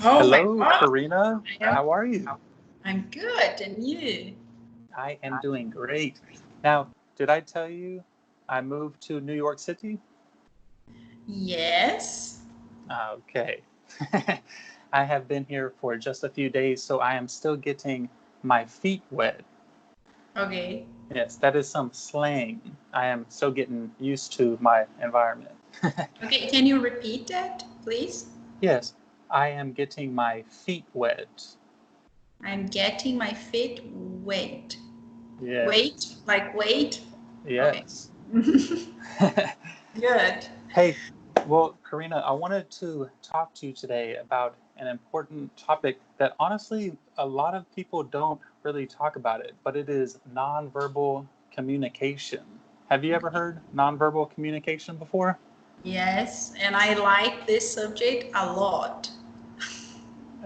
Oh my Hello, God. Karina. I am, How are you? I'm good. And you? I am doing great. Now, did I tell you I moved to New York City? Yes. Okay. I have been here for just a few days, so I am still getting my feet wet. Okay. Yes, that is some slang. I am still getting used to my environment. Okay. Can you repeat that, please? Yes, I am getting my feet wet. I'm getting my feet wet. Wait, Yes, like wait. Okay. yes. Good. Hey, well, Karina, I wanted to talk to you today about an important topic that honestly a lot of people don't really talk about it, but it is nonverbal communication. Have you ever heard nonverbal communication before? Yes. And I like this subject a lot.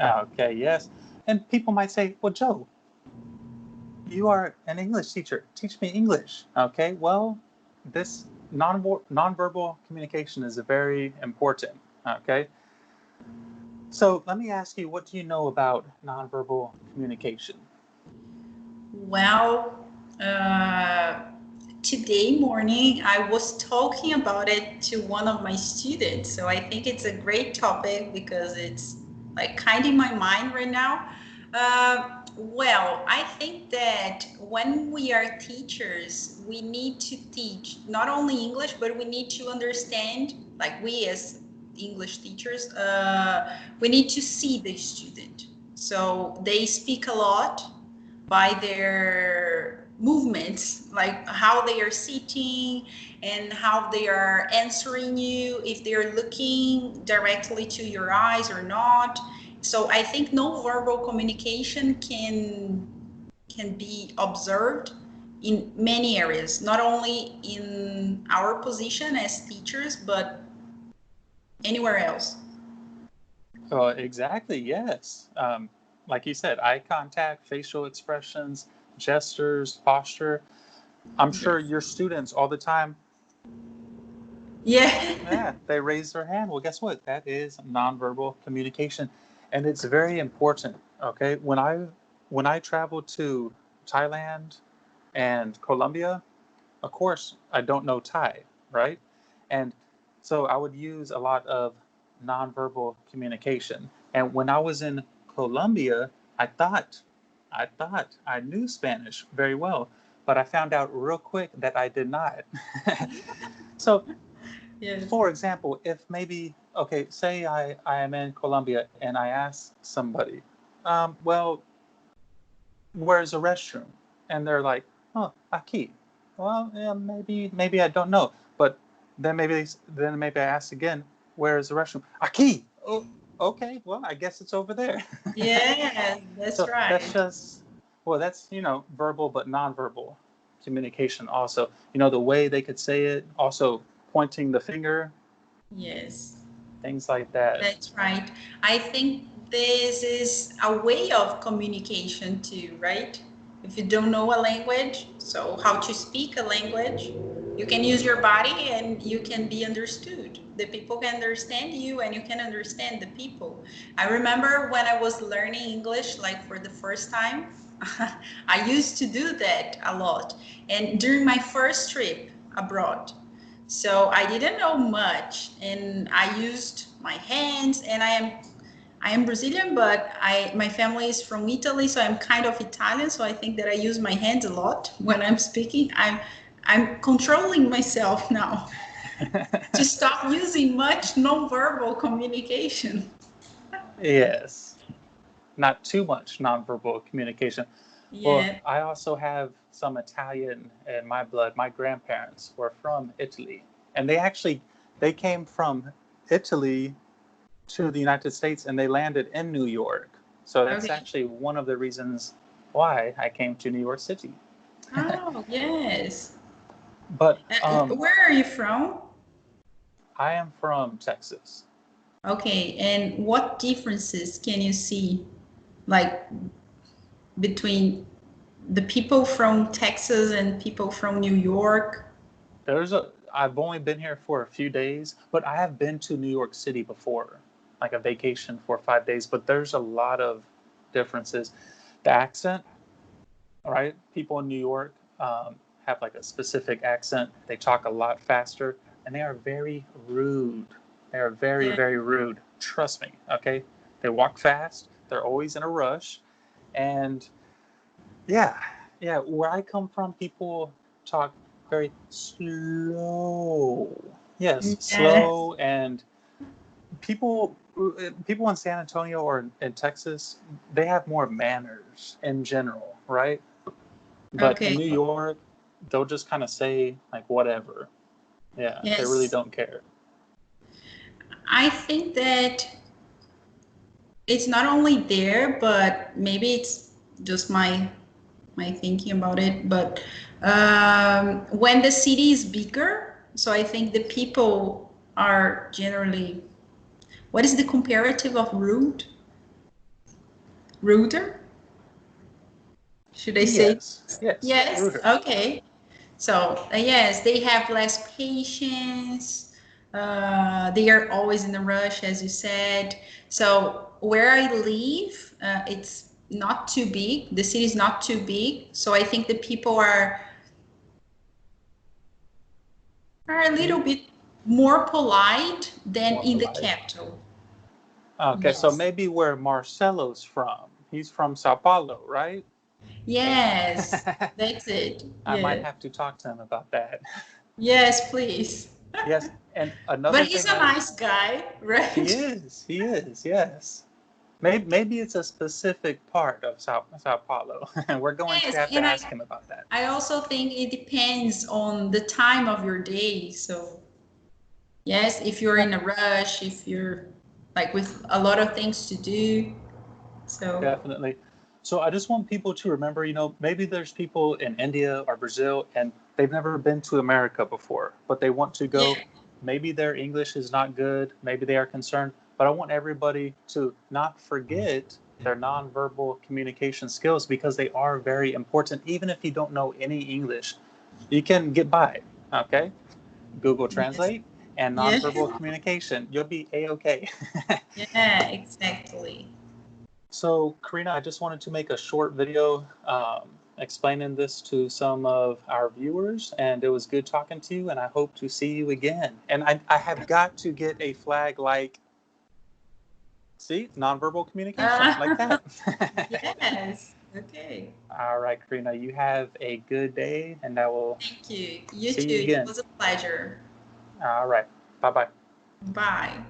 Okay, yes. And people might say, well, Joe, you are an English teacher. Teach me English. Okay, well, this nonverbal communication is very important. Okay, so let me ask you, what do you know about nonverbal communication? Well, uh, today morning I was talking about it to one of my students. So I think it's a great topic because it's like kind in my mind right now. Well, I think that when we are teachers, we need to teach not only English, but we need to understand, like we as English teachers, we need to see the student. So they speak a lot by their movements, like how they are sitting and how they are answering you, if they're looking directly to your eyes or not. So I think no verbal communication can be observed in many areas, not only in our position as teachers, but anywhere else. Exactly, yes. Like you said, eye contact, facial expressions, gestures, posture. I'm sure Yes. your students all the time, Yeah. yeah, they raise their hand. Well, guess what? That is nonverbal communication, and it's very important. Okay, when I traveled to Thailand and Colombia, of course, I don't know Thai, right? And so I would use a lot of nonverbal communication. And when I was in Colombia, I thought I knew Spanish very well, but I found out real quick that I did not. So, Yes. for example, if maybe, okay, say I am in Colombia and I ask somebody, well, where's the restroom? And they're like, oh, aquí. Well, yeah, maybe I don't know. But then maybe I ask again, where's the restroom? Aquí. Oh, okay. Well, I guess it's over there. Yeah, that's So that's right. just, well, that's, verbal but nonverbal communication also. The way they could say it, also pointing the finger, Yes. things like that. That's right. I think this is a way of communication too, right? If you don't know a language, so how to speak a language, you can use your body and you can be understood. The people can understand you and you can understand the people. I remember when I was learning English, like for the first time, I used to do that a lot. And during my first trip abroad, so I didn't know much, and I used my hands. And I am Brazilian, but my family is from Italy, so I'm kind of Italian. So I think that I use my hands a lot when I'm speaking. I'm controlling myself now to stop using much nonverbal communication. Yes, not too much nonverbal communication. Well, Yeah. I also have some Italian in my blood. My grandparents were from Italy, and they came from Italy to the United States, and they landed in New York. So that's Okay. actually one of the reasons why I came to New York City. Oh, yes. But Where are you from? I am from Texas. Okay. And what differences can you see, like between the people from Texas and people from New York? I've only been here for a few days, but I have been to New York City before. like a vacation for 5 days, but there's a lot of differences. The accent, right? People in New York have like a specific accent. They talk a lot faster, and they are very rude. They are very, Yeah. very rude. Trust me, okay? They walk fast. They're always in a rush. And yeah, yeah, where I come from, people talk very slow. Yes, Yes. slow. And people in San Antonio or in Texas, they have more manners in general, right? But in New Okay. York, they'll just kind of say like whatever. Yeah, they really Yes. don't care. I think that it's not only there, but maybe it's just my thinking about it. But when the city is bigger, so I think the people are generally, what is the comparative of rude? Ruder? Should I say? Yes, yes, Yes. ruder. Okay. So yes, they have less patience. They are always in a rush, as you said. So where I live, it's not too big. The city is not too big. So I think the people are a little You bit more polite than more in the polite. capital. Okay, so Yes. maybe where Marcelo's from. He's from Sao Paulo, right? Yes. That's it. I might Yeah. have to talk to him about that. Yes, please. Yes, and But another he's thing a I nice guy, right? he is, yes. Maybe it's a specific part of Sao Paulo. We're going to Yes, have to and ask him about that. I also think it depends on the time of your day. So, yes, if you're Yeah, in a rush, if you're like with a lot of things to do. So, definitely. So I just want people to remember, maybe there's people in India or Brazil and they've never been to America before, but they want to yeah, go. Maybe their English is not good. Maybe they are concerned, but I want everybody to not forget their nonverbal communication skills because they are very important. Even if you don't know any English, you can get by. Okay. Google yes, Translate and yeah, nonverbal communication. You'll be a-okay. yeah, exactly. So, Karina, I just wanted to make a short video explaining this to some of our viewers, and it was good talking to you, and I hope to see you again. And I have got to get a flag like, see, nonverbal communication, like Uh, that. yes. Okay. All right, Karina, you have a good day, and I will Thank you. You see too. you It again. was a pleasure. All right, bye bye. Bye.